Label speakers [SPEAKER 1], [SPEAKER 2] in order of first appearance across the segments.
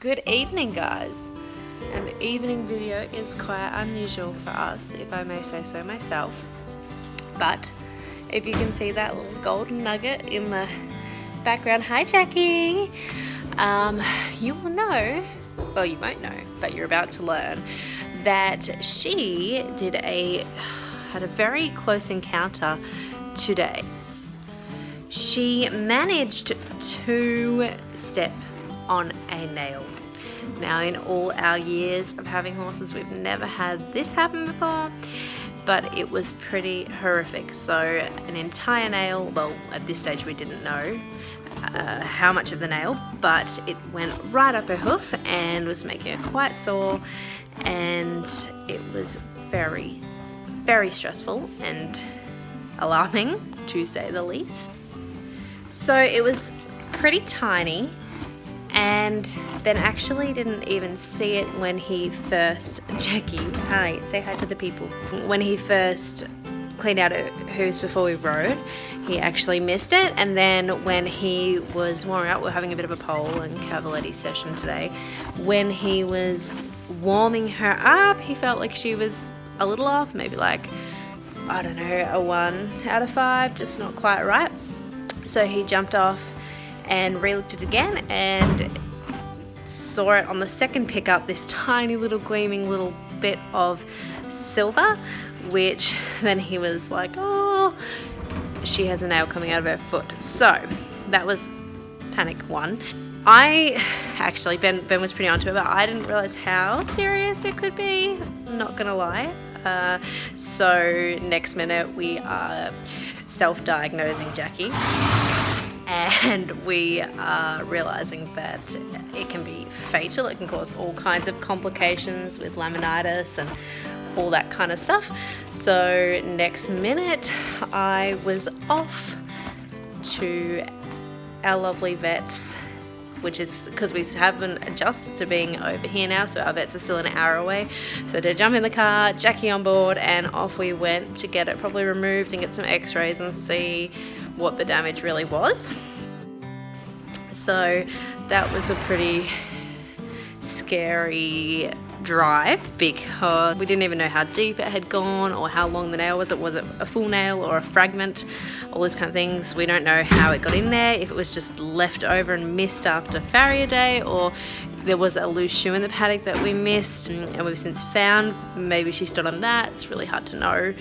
[SPEAKER 1] Good evening, guys. An evening video is quite unusual for us, if I may say so myself. But if you can see that little golden nugget in the background, hi Jackie, you will know, well you won't know, but you're about to learn that she had a very close encounter today. She managed to step on a nail. Now, in all our years of having horses, we've never had this happen before, but it was pretty horrific. So an entire nail, well, at this stage we didn't know how much of the nail, but it went right up her hoof and was making her quite sore, and it was very, very stressful and alarming, to say the least. So it was pretty tiny, and Ben actually didn't even see it when he first, Jackie, hi, say hi to the people. When he first cleaned out her hooves before we rode, he actually missed it. And then when he was warming up, we're having a bit of a pole and cavaletti session today. When he was warming her up, he felt like she was a little off, maybe like, I don't know, a 1 out of 5, just not quite right. So he jumped off and re-looked at it again and saw it on the second pickup, this tiny little gleaming little bit of silver, which then he was like, oh, she has a nail coming out of her foot. So that was panic 1. I actually, Ben was pretty onto it, but I didn't realize how serious it could be, not gonna lie. So next minute we are self-diagnosing Jackie, and we are realizing that it can be fatal. It can cause all kinds of complications with laminitis and all that kind of stuff. So next minute I was off to our lovely vets, which is because we haven't adjusted to being over here now, so our vets are still an hour away. So to jump in the car, Jackie on board, and off we went to get it probably removed and get some x-rays and see what the damage really was. So that was a pretty scary drive because we didn't even know how deep it had gone or how long the nail was. Was it a full nail or a fragment? All those kind of things. We don't know how it got in there, if it was just left over and missed after farrier day, or there was a loose shoe in the paddock that we missed and we've since found. Maybe she stood on that. It's really hard to know.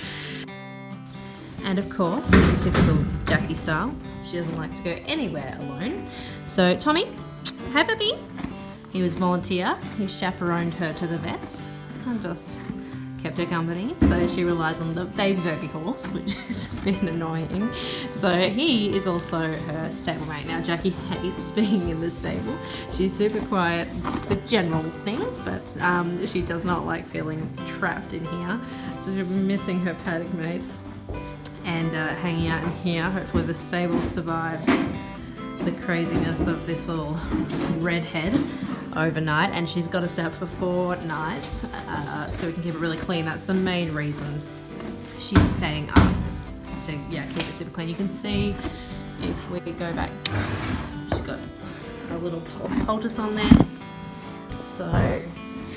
[SPEAKER 1] And of course, in typical Jackie style, she doesn't like to go anywhere alone. So Tommy, hi puppy. He was volunteer. He chaperoned her to the vets and just kept her company. So she relies on the baby Verby horse, which has been annoying. So he is also her stablemate. Now Jackie hates being in the stable. She's super quiet with general things, but she does not like feeling trapped in here. So she'll be missing her paddock mates and hanging out in here. Hopefully the stable survives the craziness of this little redhead overnight, and she's got to stay up for 4 nights so we can keep it really clean. That's the main reason she's staying up, to keep it super clean. You can see if we go back, she's got a little poultice on there, so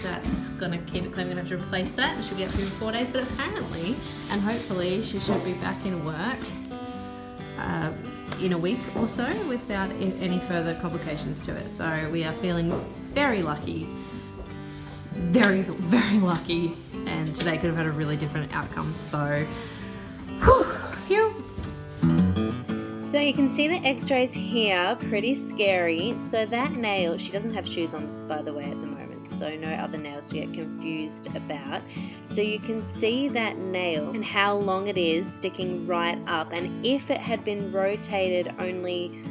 [SPEAKER 1] that's gonna keep it clean. We're gonna have to replace that, and she'll be up here in 4 days, but apparently and hopefully she should be back in work in a week or so without any further complications to it. So we are feeling very lucky, very, very lucky, and today could have had a really different outcome. So, phew. So you can see the x-rays here, pretty scary. So that nail, she doesn't have shoes on, by the way, at the moment, so no other nails to get confused about. So you can see that nail and how long it is sticking right up, and if it had been rotated only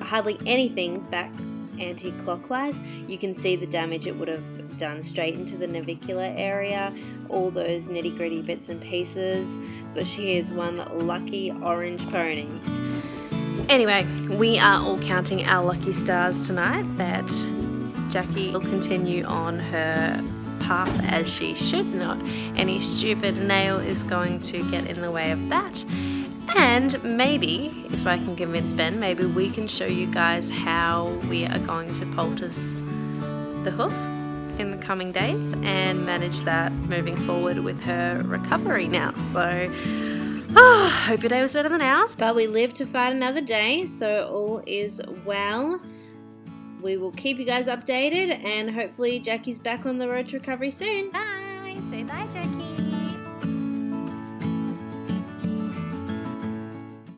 [SPEAKER 1] hardly anything back anti-clockwise, you can see the damage it would have done straight into the navicular area, all those nitty-gritty bits and pieces. So she is one lucky orange pony. Anyway, we are all counting our lucky stars tonight that Jackie will continue on her path as she should. Not any stupid nail is going to get in the way of that. And maybe, if I can convince Ben, maybe we can show you guys how we are going to poultice the hoof in the coming days and manage that moving forward with her recovery now. So hope your day was better than ours, but we live to fight another day, so all is well. We will keep you guys updated, and hopefully Jackie's back on the road to recovery soon.
[SPEAKER 2] Bye. Say bye, Jackie.